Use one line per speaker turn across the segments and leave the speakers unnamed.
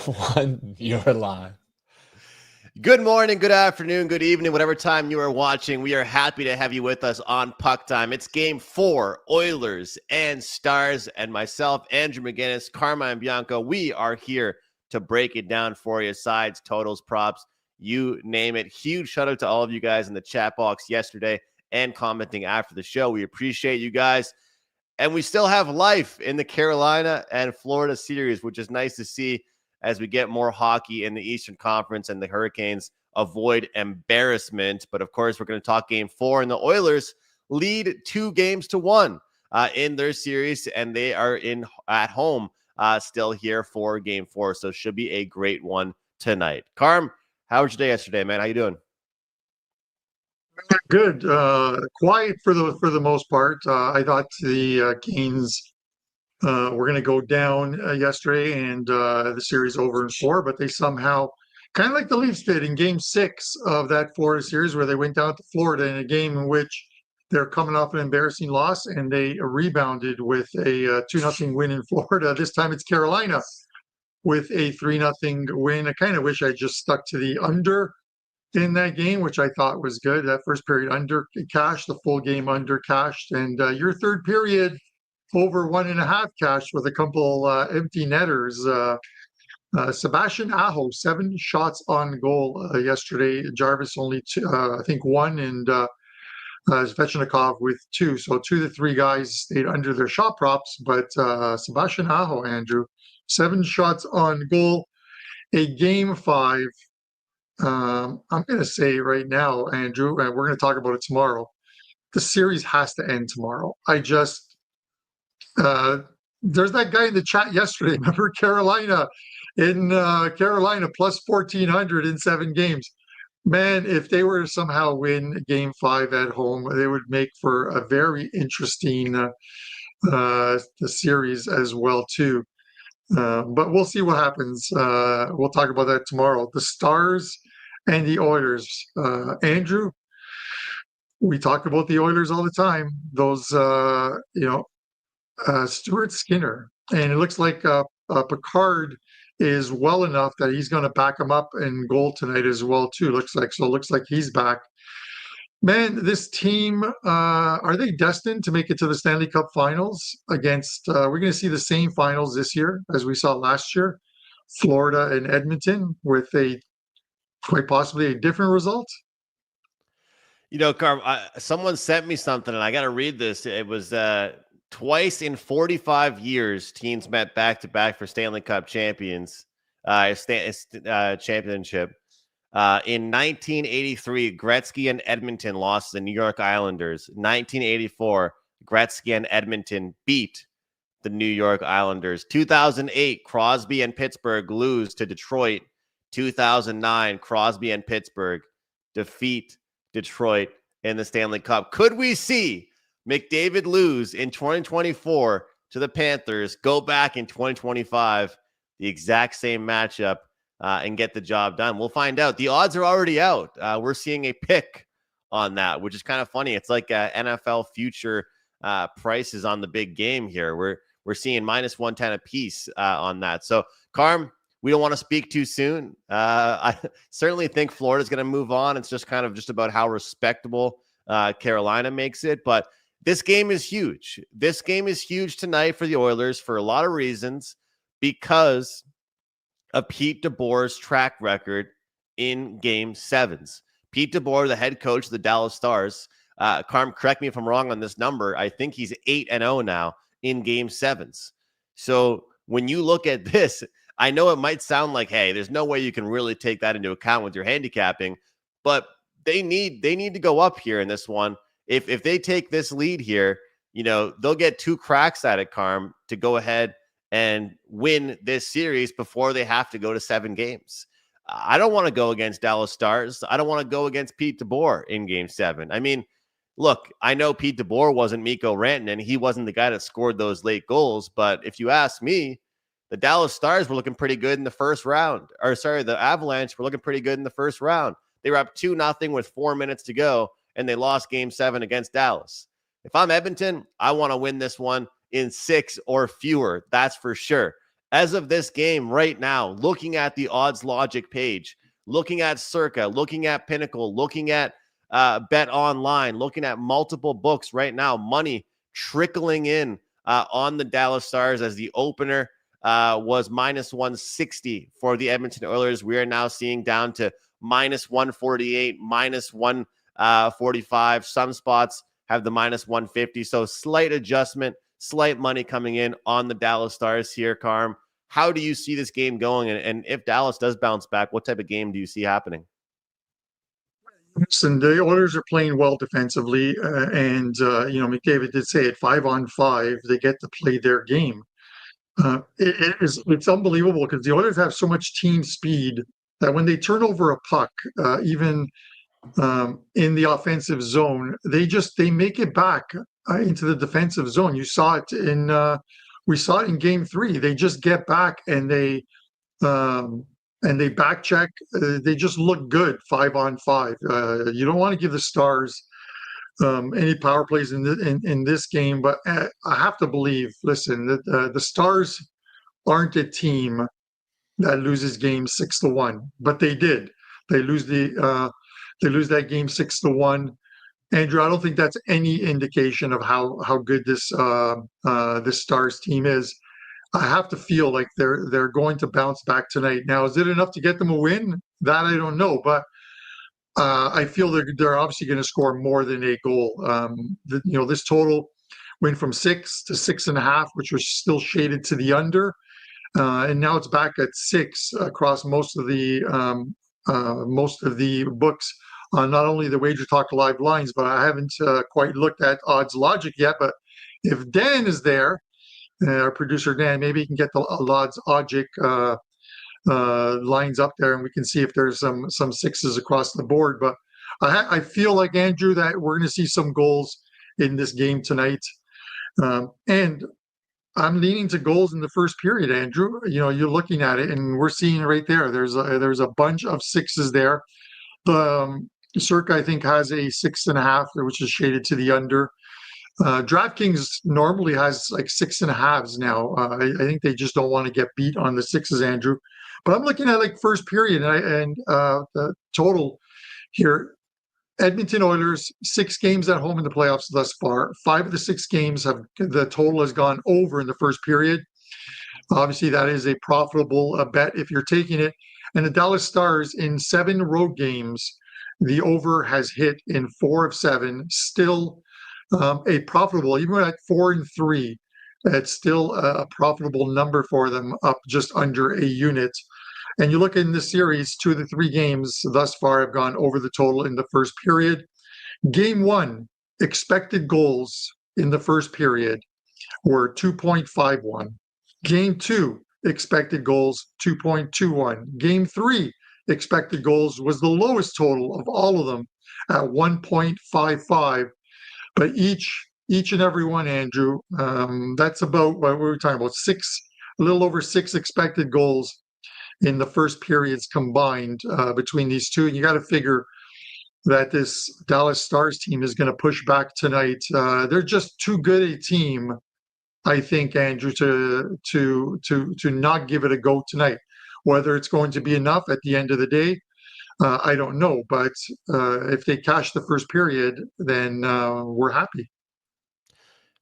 1, you're live.
Good morning, good afternoon, good evening, whatever time you are watching. We are happy to have you with us on PuckTime. It's Game 4, Oilers and Stars, and myself, Andrew McInnis, Carmine Bianco. We are here to break it down for you, sides, totals, props, you name it. Huge shout out to all of you guys in the chat box yesterday and commenting after the show. We appreciate you guys. And we still have life in the Carolina and Florida series, which is nice to see as we get more hockey in the Eastern Conference and the Hurricanes avoid embarrassment. But of course, we're going to talk Game 4, and the Oilers lead 2-1 in their series, and they are at home still here for Game 4. So should be a great one tonight. Carm, how was your day yesterday, man? How you doing?
Good. Quiet for the most part. I thought the Canes were going to go down yesterday and the series over in 4, but they somehow, kind of like the Leafs did in Game 6 of that Florida series, where they went down to Florida in a game in which they're coming off an embarrassing loss, and they rebounded with a 2-0 win in Florida. This time it's Carolina with a 3-0 win. I kind of wish I just stuck to the under in that game, which I thought was good. That first period under cashed, the full game under cashed, and your third period over 1.5 cash with a couple empty netters. Sebastian Aho, 7 shots on goal yesterday. Jarvis only 2, I think 1, and Svechnikov with 2. So 2 of the 3 guys stayed under their shot props, but Sebastian Aho, Andrew, 7 shots on goal. A Game 5. I'm going to say right now, Andrew, and we're going to talk about it tomorrow, the series has to end tomorrow. There's that guy in the chat yesterday, remember Carolina plus 1,400 in 7 games. Man, if they were to somehow win Game 5 at home, they would make for a very interesting the series as well, too. But we'll see what happens. We'll talk about that tomorrow. The Stars and the Oilers. Andrew, we talk about the Oilers all the time. Those, Stuart Skinner. And it looks like Picard is well enough that he's going to back him up in goal tonight as well, too. It looks like he's back. Man, this team, are they destined to make it to the Stanley Cup Finals against, we're going to see the same finals this year as we saw last year, Florida and Edmonton, with quite possibly a different result?
You know, Carm, someone sent me something, and I got to read this. It was twice in 45 years, teams met back-to-back for Stanley Cup championship. In 1983, Gretzky and Edmonton lost to the New York Islanders. 1984, Gretzky and Edmonton beat the New York Islanders. 2008, Crosby and Pittsburgh lose to Detroit. 2009, Crosby and Pittsburgh defeat Detroit in the Stanley Cup. Could we see McDavid lose in 2024 to the Panthers, go back in 2025, the exact same matchup, and get the job done? We'll find out. The odds are already out. We're seeing a pick on that, which is kind of funny. It's like NFL future prices on the big game here. We're seeing minus 110 a piece on that. So, Carm, we don't want to speak too soon. I certainly think Florida's going to move on. It's just about how respectable Carolina makes it. But this game is huge. This game is huge tonight for the Oilers for a lot of reasons, because of Pete DeBoer's track record in Game 7s. Pete DeBoer, the head coach of the Dallas Stars, Carm, correct me if I'm wrong on this number, I think he's 8-0 now in Game 7s. So when you look at this, I know it might sound like, hey, there's no way you can really take that into account with your handicapping, but they need to go up here in this one. If they take this lead here, they'll get 2 cracks at it, Carm, to go ahead and win this series before they have to go to 7 games. I don't want to go against Dallas Stars. I don't want to go against Pete DeBoer in Game 7. I mean, look, I know Pete DeBoer wasn't Mikko Rantanen. He wasn't the guy that scored those late goals. But if you ask me, the Dallas Stars were looking pretty good in the first round. The Avalanche were looking pretty good in the first round. They were up 2-0 with 4 minutes to go, and they lost Game 7 against Dallas. If I'm Edmonton, I want to win this one in 6 or fewer. That's for sure. as of this game right now, looking at the odds logic page, looking at Circa, looking at Pinnacle, looking at Bet Online, looking at multiple books right now, money trickling in on the Dallas Stars as the opener was minus 160 for the Edmonton Oilers. We are now seeing down to minus 148, minus 145. Some spots have the minus 150. So slight adjustment, slight money coming in on the Dallas Stars here, Carm. How do you see this game going? And if Dallas does bounce back, what type of game do you see happening?
Listen, the Oilers are playing well defensively, and McDavid did say at 5-on-5 they get to play their game. It's unbelievable because the Oilers have so much team speed that when they turn over a puck, even in the offensive zone, they make it back into the defensive zone. You saw it we saw it in Game 3. They just get back and they back check. They just look good 5-on-5. You don't want to give the Stars any power plays in this game, but I have to believe. Listen, that the Stars aren't a team that loses games 6-1, but they did. They lose that game 6-1. Andrew, I don't think that's any indication of how good this Stars team is. I have to feel like they're going to bounce back tonight. Now, is it enough to get them a win? That I don't know, but I feel they're obviously going to score more than a goal. This total went from 6 to 6.5, which was still shaded to the under, and now it's back at 6 across most of the books on not only the WagerTalk live lines, but I haven't quite looked at odds logic yet. But if Dan is there, our producer Dan, maybe he can get the odds logic lines up there, and we can see if there's some sixes across the board. But I feel like, Andrew, that we're going to see some goals in this game tonight, and I'm leaning to goals in the first period. Andrew, you're looking at it, and we're seeing right there. There's a bunch of sixes there. Circa, I think, has a 6.5, which is shaded to the under. DraftKings normally has like 6.5s now. I think they just don't want to get beat on the sixes, Andrew. But I'm looking at like first period and the total here. Edmonton Oilers, 6 games at home in the playoffs thus far. 5 of the 6 games the total has gone over in the first period. Obviously, that is a profitable bet if you're taking it. And the Dallas Stars, in 7 road games, the over has hit in 4 of 7. Still a profitable, even at 4-3, it's still a profitable number for them, up just under a unit. And you look in this series, 2 of the 3 games thus far have gone over the total in the first period. Game 1, expected goals in the first period were 2.51. Game 2, expected goals 2.21. Game 3, expected goals was the lowest total of all of them at 1.55. But each and every one, Andrew, that's about what we were talking about, a little over 6 expected goals in the first periods combined between these two. And you got to figure that this Dallas Stars team is going to push back tonight. They're just too good a team, I think, Andrew, to not give it a go tonight. Whether it's going to be enough at the end of the day, I don't know. But if they cash the first period, then we're happy.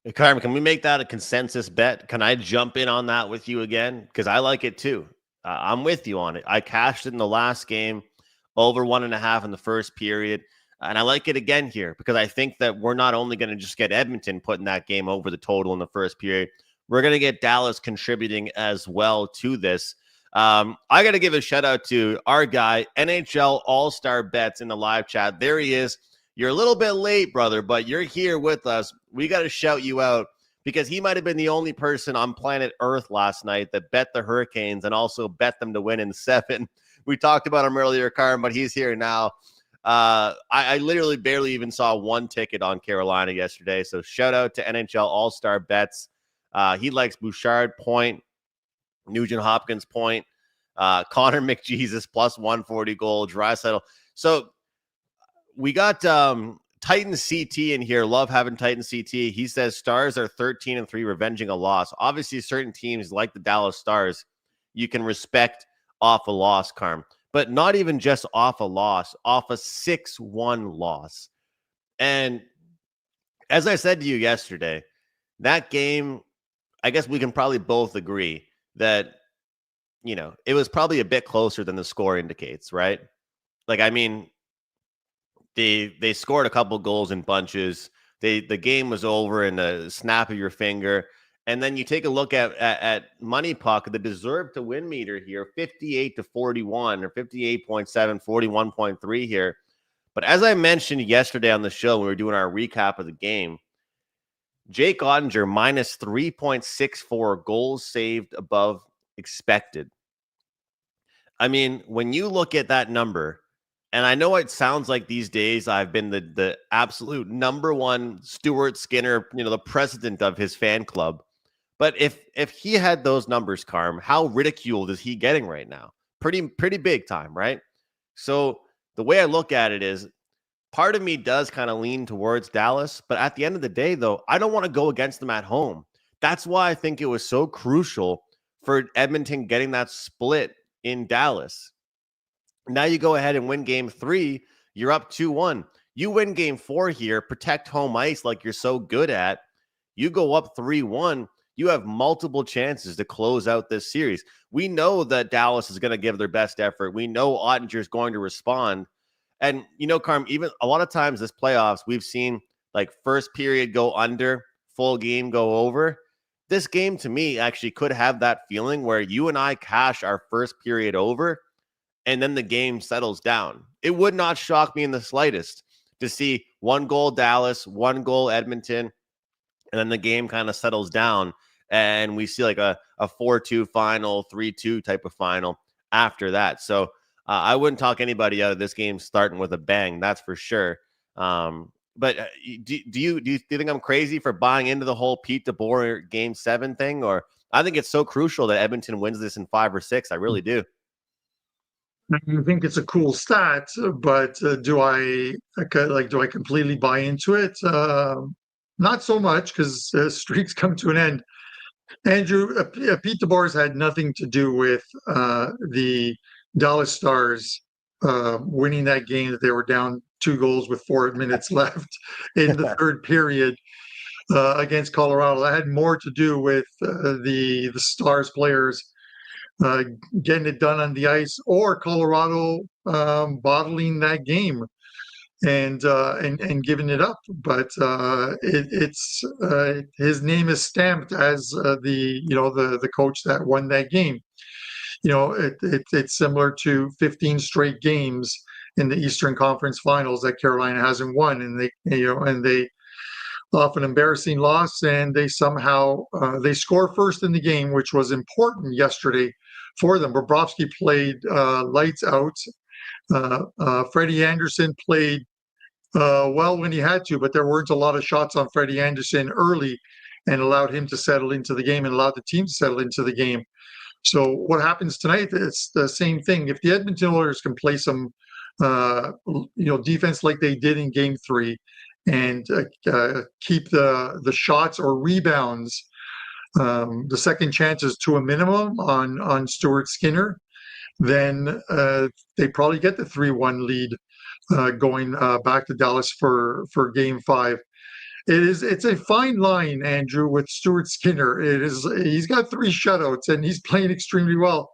Hey, Carmen, can we make that a consensus bet? Can I jump in on that with you again? Because I like it too. I'm with you on it. I cashed it in the last game, over 1.5 in the first period. And I like it again here because I think that we're not only going to just get Edmonton putting that game over the total in the first period, we're going to get Dallas contributing as well to this. I got to give a shout out to our guy, NHL All-Star Bets, in the live chat. There he is. You're a little bit late, brother, but you're here with us. We got to shout you out because he might have been the only person on planet Earth last night that bet the Hurricanes and also bet them to win in 7. We talked about him earlier, Carm, but he's here now. I literally barely even saw one ticket on Carolina yesterday. So shout out to NHL All-Star Bets. He likes Bouchard point, Nugent Hopkins point, Connor McJesus plus 140 goal, Draisaitl. So we got Titan CT in here. Love having Titan CT. He says Stars are 13-3, revenging a loss. Obviously, certain teams like the Dallas Stars, you can respect off a loss, Carm, but not even just off a loss, off a 6-1 loss. And as I said to you yesterday, that game, I guess we can probably both agree that, you know, it was probably a bit closer than the score indicates, right? Like, I mean, they scored a couple goals in bunches. The game was over in a snap of your finger. And then you take a look at Money Puck, the deserved to win meter here, 58-41 or 58.7, 41.3 here. But as I mentioned yesterday on the show, when we were doing our recap of the game, Jake Ottinger minus 3.64 goals saved above expected. I mean, when you look at that number, and I know it sounds like these days I've been the absolute number one Stuart Skinner, you know, the president of his fan club. But if he had those numbers, Carm, how ridiculed is he getting right now? Pretty big time, right? So the way I look at it is, part of me does kind of lean towards Dallas, but at the end of the day, though, I don't want to go against them at home. That's why I think it was so crucial for Edmonton getting that split in Dallas. Now you go ahead and win game 3, you're up 2-1. You win game 4 here, protect home ice like you're so good at. You go up 3-1. You have multiple chances to close out this series. We know that Dallas is going to give their best effort. We know Ottinger is going to respond. And, you know, Carm, even a lot of times this playoffs, we've seen like first period go under, full game go over. This game, to me, actually could have that feeling where you and I cash our first period over, and then the game settles down. It would not shock me in the slightest to see 1 goal Dallas, 1 goal Edmonton, and then the game kind of settles down, and we see like a 4-2 final, 3-2 type of final after that. So I wouldn't talk anybody out of this game starting with a bang, that's for sure. But do you think I'm crazy for buying into the whole Pete DeBoer Game 7 thing? Or I think it's so crucial that Edmonton wins this in 5 or 6. I really do.
I think it's a cool stat, but do I completely buy into it? Not so much, because streaks come to an end. Andrew, Pete DeBoer's had nothing to do with the Dallas Stars winning that game that they were down 2 goals with 4 minutes left in the third period against Colorado. That had more to do with the Stars players getting it done on the ice, or Colorado bottling that game and giving it up. But it's his name is stamped as the coach that won that game. You know, it's similar to 15 straight games in the Eastern Conference Finals that Carolina hasn't won, and they off an embarrassing loss, and they somehow they score first in the game, which was important yesterday for them. Bobrovsky played lights out. Freddie Anderson played well when he had to, but there weren't a lot of shots on Freddie Anderson early, and allowed him to settle into the game and allowed the team to settle into the game. So what happens tonight? It's the same thing. If the Edmonton Oilers can play some, defense like they did in Game 3, and keep the shots or rebounds, the second chances to a minimum on Stuart Skinner, then they probably get the 3-1 lead going back to Dallas for Game 5. It's a fine line, Andrew, with Stuart Skinner. He's got 3 shutouts and he's playing extremely well.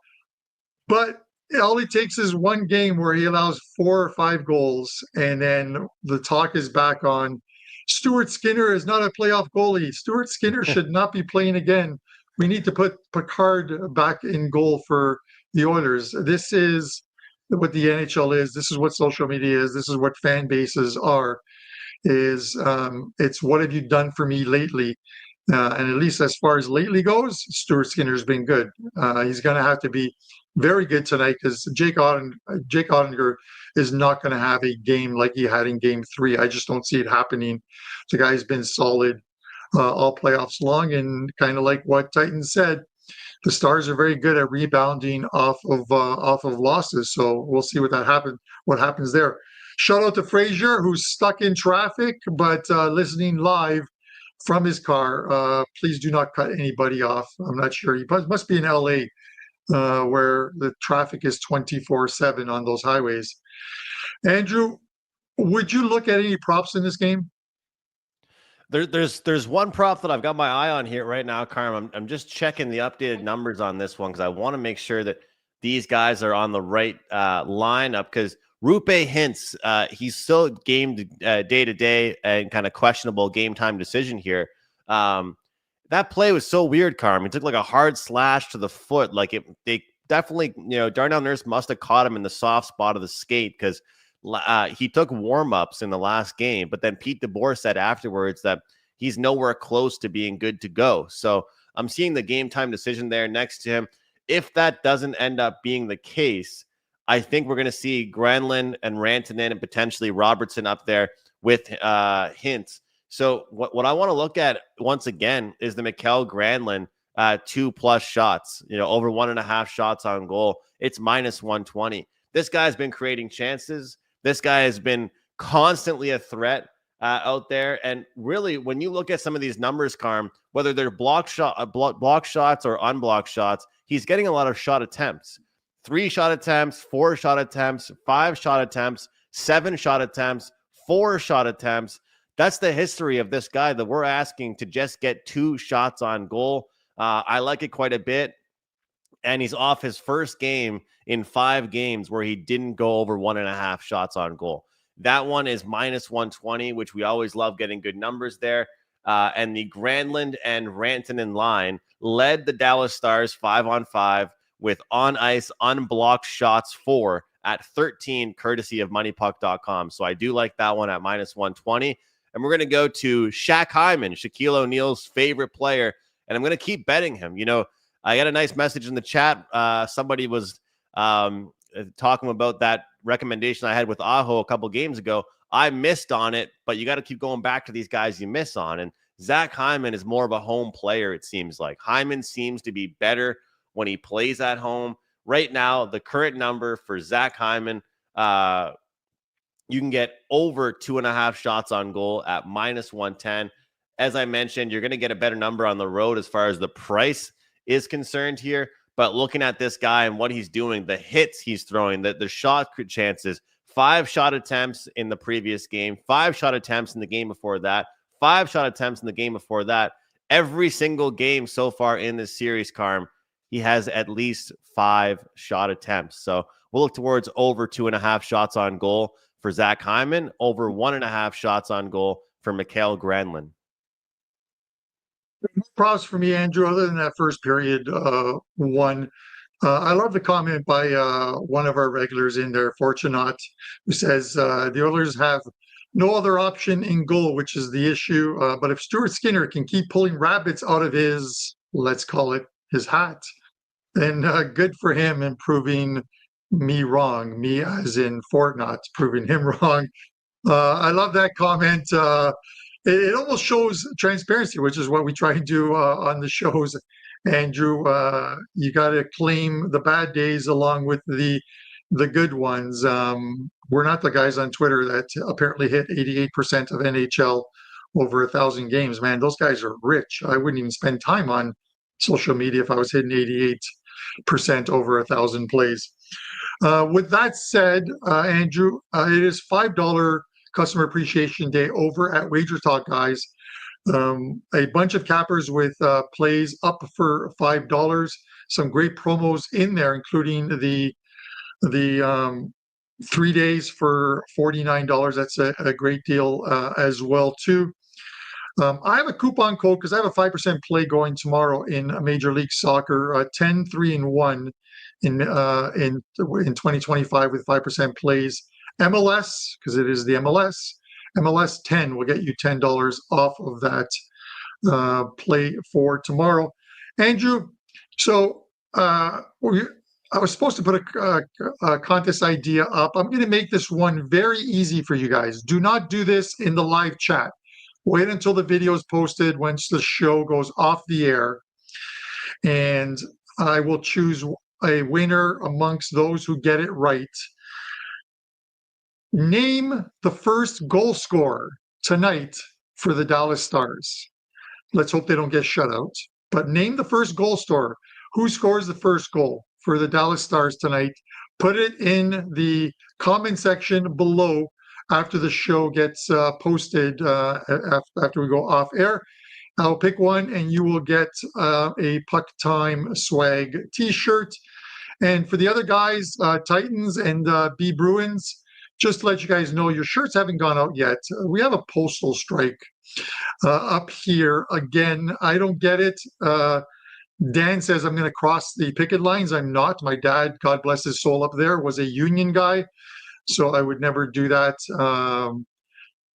But all it takes is one game where he allows 4 or 5 goals, and then the talk is back on Stuart Skinner is not a playoff goalie. Stuart Skinner should not be playing again. We need to put Picard back in goal for the Oilers. This is what the NHL is. This is what social media is. This is what fan bases are. It's what have you done for me lately? And at least as far as lately goes, Stuart Skinner's been good. He's going to have to be very good tonight, because Jake Ottinger is not going to have a game like he had in Game 3. I just don't see it happening. The guy's been solid all playoffs long, and kind of like what Titan said, the Stars are very good at rebounding off of losses. So we'll see what happens there. Shout out to Frazier, who's stuck in traffic, but listening live from his car. Please do not cut anybody off. I'm not sure. He must be in LA, where the traffic is 24/7 on those highways. Andrew, would you look at any props in this game?
There's one prop that I've got my eye on here right now, Carm. I'm just checking the updated numbers on this one because I want to make sure that these guys are on the right lineup. Because Rupe Hintz, he's still game day to day and kind of questionable game time decision here. That play was so weird, Carm. He took like a hard slash to the foot. Like they definitely, Darnell Nurse must have caught him in the soft spot of the skate because he took warm-ups in the last game, but then Pete DeBoer said afterwards that he's nowhere close to being good to go. So I'm seeing the game time decision there next to him. If that doesn't end up being the case, I think we're going to see Granlund and Rantanen and potentially Robertson up there with Hintz. So what I want to look at once again is the Mikael Granlund 2+ shots, over 1.5 shots on goal. It's -120. This guy's been creating chances. This guy has been constantly a threat out there. And really, when you look at some of these numbers, Carm, whether they're block shots or unblocked shots, he's getting a lot of shot attempts. 3 shot attempts, 4 shot attempts, 5 shot attempts, 7 shot attempts, 4 shot attempts. That's the history of this guy that we're asking to just get 2 shots on goal. I like it quite a bit. And he's off his first game in 5 games where he didn't go over 1.5 shots on goal. That one is -120, which we always love getting good numbers there. And the Granlund and Rantanen line led the Dallas Stars 5-on-5 with on-ice unblocked shots 4 at 13, courtesy of MoneyPuck.com. So I do like that one at -120. And we're going to go to Shaq Hyman, Shaquille O'Neal's favorite player. And I'm going to keep betting him. I got a nice message in the chat. Somebody was talking about that recommendation I had with Aho a couple games ago. I missed on it, but you got to keep going back to these guys you miss on. And Zach Hyman is more of a home player, it seems like. Hyman seems to be better when he plays at home. Right now, the current number for Zach Hyman, you can get over 2.5 shots on goal at -110. As I mentioned, you're going to get a better number on the road as far as the price is concerned here. But looking at this guy and what he's doing, the hits he's throwing, the shot chances, 5 shot attempts in the previous game, 5 shot attempts in the game before that, 5 shot attempts in the game before that. Every single game so far in this series, Carm, he has at least 5 shot attempts. So we'll look towards over 2.5 shots on goal for Zach Hyman, over 1.5 shots on goal for Mikael Granlund.
Props for me, Andrew, other than that first period one. I love the comment by one of our regulars in there, Fortunat, who says the Oilers have no other option in goal, which is the issue. But if Stuart Skinner can keep pulling rabbits out of his, let's call it his hat, then good for him and proving me wrong. Me as in Fortnite, proving him wrong. I love that comment. It almost shows transparency, which is what we try and do on the shows. Andrew, you got to claim the bad days along with the good ones. We're not the guys on Twitter that apparently hit 88% of NHL over 1,000 games. Man, those guys are rich. I wouldn't even spend time on social media if I was hitting 88% over 1,000 plays. With that said, Andrew, it is $5 Customer Appreciation Day over at WagerTalk, guys. A bunch of cappers with plays up for $5. Some great promos in there, including the 3 days for $49. That's a great deal as well too. I have a coupon code because I have a 5% play going tomorrow in Major League Soccer, 10-3-1 in 2025 with 5% plays. MLS, because it is the MLS 10 will get you $10 off of that play for tomorrow. Andrew, so I was supposed to put a contest idea up. I'm going to make this one very easy for you guys. Do not do this in the live chat. Wait until the video is posted once the show goes off the air. And I will choose a winner amongst those who get it right. Name the first goal scorer tonight for the Dallas Stars. Let's hope they don't get shut out. But name the first goal scorer. Who scores the first goal for the Dallas Stars tonight? Put it in the comment section below after the show gets posted after we go off air. I'll pick one and you will get a PuckTime swag t-shirt. And for the other guys, Titans and B Bruins, just to let you guys know, your shirts haven't gone out yet. We have a postal strike up here. Again, I don't get it. Dan says I'm going to cross the picket lines. I'm not. My dad, God bless his soul up there, was a union guy, so I would never do that.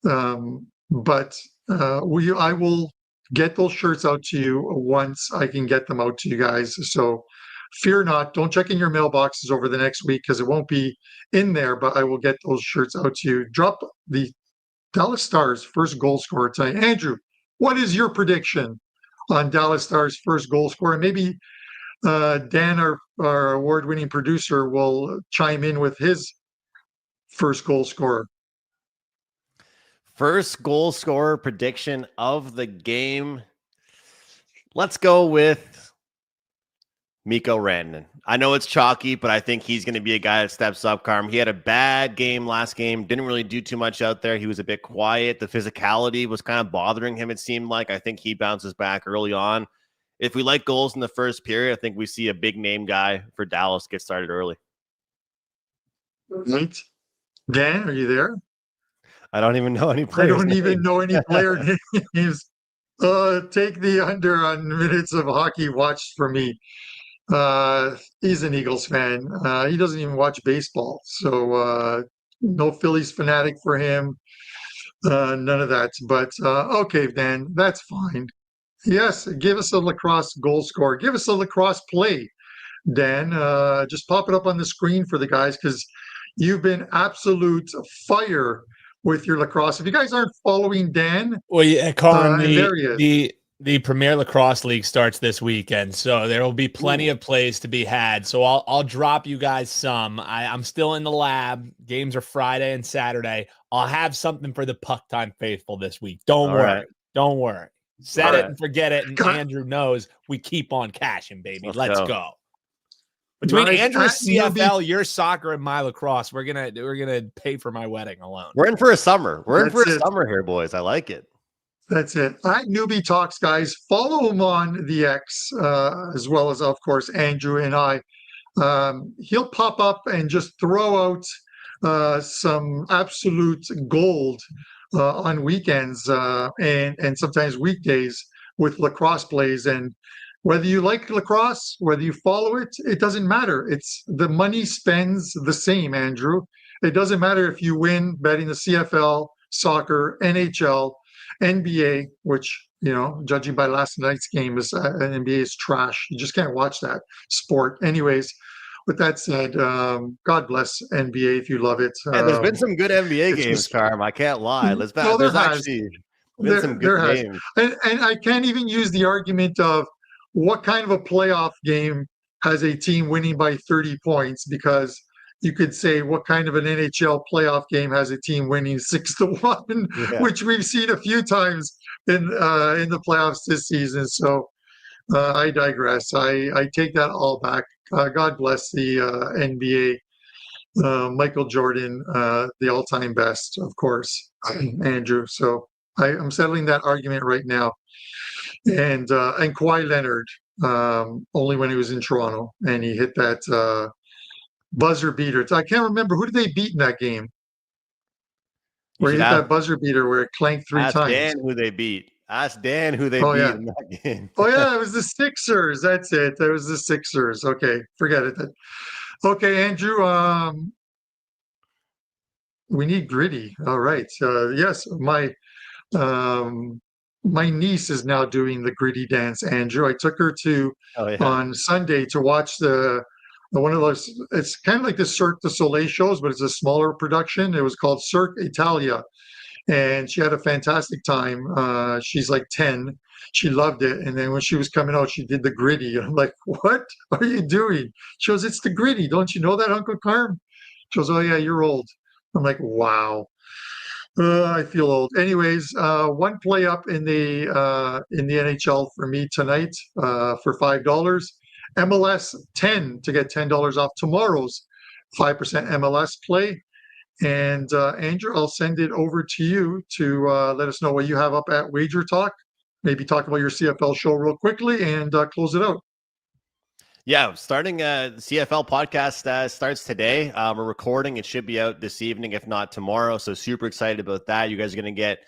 But I will get those shirts out to you once I can get them out to you guys. So fear not. Don't check in your mailboxes over the next week because it won't be in there, but I will get those shirts out to you. Drop the Dallas Stars first goal scorer tonight. Andrew, what is your prediction on Dallas Stars first goal scorer? Maybe Dan, our award-winning producer, will chime in with his first goal scorer.
First goal scorer prediction of the game. Let's go with Mikko Rantanen. I know it's chalky, but I think he's going to be a guy that steps up, Carm. He had a bad game last game. Didn't really do too much out there. He was a bit quiet. The physicality was kind of bothering him, it seemed like. I think he bounces back early on. If we like goals in the first period, I think we see a big name guy for Dallas get started early.
Right. Dan, are you there?
I don't even know any players.
I don't even know any player names. Take the under on minutes of hockey watched for me. He's an Eagles fan. He doesn't even watch baseball. So no Phillies fanatic for him. None of that. But okay, Dan, that's fine. Yes, give us a lacrosse goal scorer. Give us a lacrosse play, Dan. Just pop it up on the screen for the guys because you've been absolute fire with your lacrosse. If you guys aren't following Dan,
well, yeah, Carm,
there he is.
The Premier Lacrosse League starts this weekend, so there will be plenty of plays to be had. So I'll drop you guys some. I'm still in the lab. Games are Friday and Saturday. I'll have something for the PuckTime faithful this week. Don't worry.
Right.
Don't worry. Set it and forget it. And Andrew knows we keep on cashing, baby. Let's go. Between Andrew's CFL, your soccer, and my lacrosse, we're gonna pay for my wedding alone.
We're in for a summer. We're in for a summer here, boys. I like it.
That's it. At Newbie Talks, guys, follow him on the X, as well as, of course, Andrew and I. He'll pop up and just throw out some absolute gold on weekends and sometimes weekdays with lacrosse plays. And whether you like lacrosse, whether you follow it, it doesn't matter. It's the money spends the same, Andrew. It doesn't matter if you win betting the CFL, soccer, NHL, NBA, which, judging by last night's game, is NBA is trash. You just can't watch that sport. Anyways, with that said, God bless NBA if you love it.
And there's been some good NBA games, Carm. I can't lie. There's actually been some good games.
And I can't even use the argument of what kind of a playoff game has a team winning by 30 points, because you could say what kind of an NHL playoff game has a team winning 6-1, which we've seen a few times in the playoffs this season. So I digress. I take that all back. God bless the NBA. Michael Jordan, the all-time best, of course, Andrew. So I'm settling that argument right now. And Kawhi Leonard, only when he was in Toronto, and he hit that buzzer beater. I can't remember, who did they beat in that game? Where he hit that buzzer beater where it clanked three times.
Dan who they beat. Ask Dan who they beat in that game.
Oh yeah, it was the Sixers. That's it. It was the Sixers. Okay, forget it. Okay, Andrew. We need gritty. All right. Yes, my niece is now doing the gritty dance, Andrew. I took her on Sunday to watch one of those. It's kind of like the Cirque du Soleil shows, but it's a smaller production. It was called Cirque Italia, and she had a fantastic time. She's like 10. She loved it. And then when she was coming out, she did the gritty. I'm like, what are you doing? She goes, it's the gritty. Don't you know that, Uncle Carm? She goes, oh yeah, you're old. I'm like, wow. I feel old. Anyways, one play up in the NHL for me tonight for $5. MLS 10 to get $10 off tomorrow's 5% MLS play. And Andrew, I'll send it over to you to let us know what you have up at WagerTalk. Maybe talk about your CFL show real quickly and close it out.
Yeah, starting the CFL podcast starts today. We're recording. It should be out this evening, if not tomorrow. So super excited about that. You guys are going to get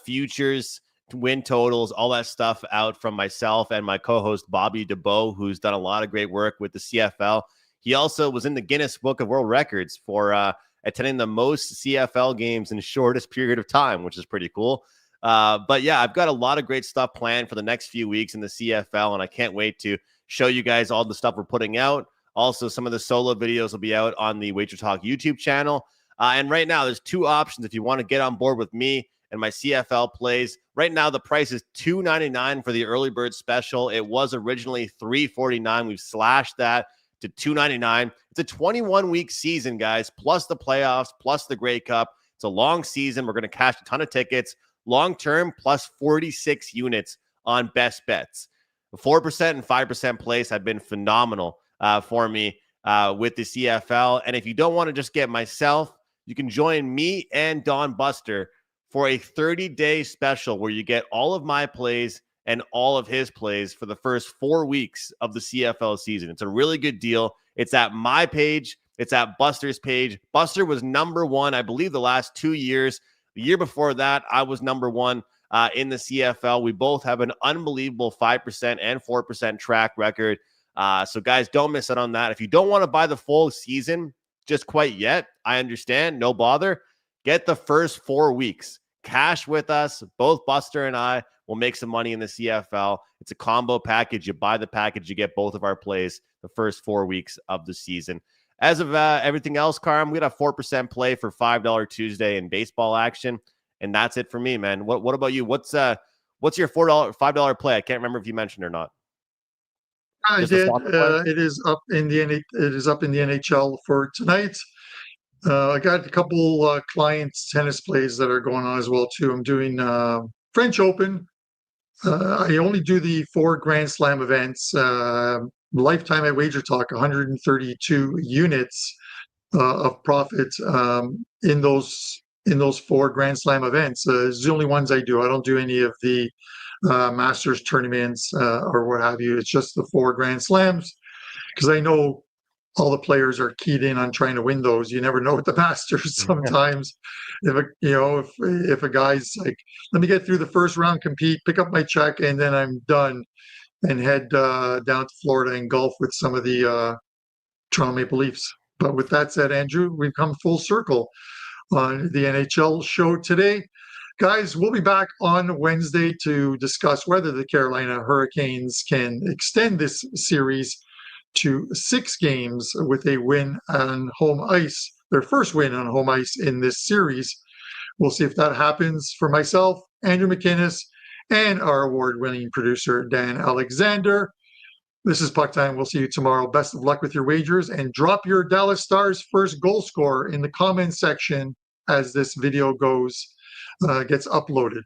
futures, win totals, all that stuff out from myself and my co-host Bobby DeBow, who's done a lot of great work with the CFL. He also was in the Guinness Book of World Records for attending the most CFL games in the shortest period of time, which is pretty cool. But yeah, I've got a lot of great stuff planned for the next few weeks in the CFL, and I can't wait to show you guys all the stuff we're putting out. Also, some of the solo videos will be out on the WagerTalk YouTube channel. And right now, there's two options if you want to get on board with me and my CFL plays. Right now, the price is $2.99 for the early bird special. It was originally $3.49. We've slashed that to $2.99. It's a 21-week season, guys, plus the playoffs, plus the Grey Cup. It's a long season. We're going to cash a ton of tickets. Long-term, plus 46 units on best bets. 4% and 5% plays have been phenomenal for me with the CFL. And if you don't want to just get myself, you can join me and Don Buster for a 30-day special where you get all of my plays and all of his plays for the first 4 weeks of the CFL season. It's a really good deal. It's at my page. It's at Buster's page. Buster was number one, I believe, the last 2 years. The year before that, I was number one in the CFL. We both have an unbelievable 5% and 4% track record. So guys, don't miss out on that. If you don't want to buy the full season just quite yet, I understand. No bother. Get the first 4 weeks. Cash with us. Both Buster and I will make some money in the CFL. It's a combo package. You buy the package, you get both of our plays the first 4 weeks of the season. As of everything else, Carm, we got a 4% play for $5 Tuesday in baseball action. And that's it for me, man. What about you? What's your $5 play? I can't remember if you mentioned or not.
I did. It is up in the NHL for tonight. I got a couple clients tennis plays that are going on as well too. I'm doing French Open. I only do the 4 Grand Slam events. Lifetime at WagerTalk, 132 units of profit in those 4 Grand Slam events. It's the only ones I do. I don't do any of the Masters tournaments or what have you. It's just the 4 Grand Slams because I know all the players are keyed in on trying to win those. You never know with the Masters sometimes. If a guy's like, let me get through the first round, compete, pick up my check, and then I'm done, and head down to Florida and golf with some of the Toronto Maple Leafs. But with that said, Andrew, we've come full circle on the NHL show today. Guys, we'll be back on Wednesday to discuss whether the Carolina Hurricanes can extend this series to 6 games with a win on home ice, their first win on home ice in this series. We'll see if that happens for myself, Andrew McInnis, and our award-winning producer, Dan Alexander. This is PuckTime. We'll see you tomorrow. Best of luck with your wagers, and drop your Dallas Stars first goal scorer in the comments section as this video gets uploaded.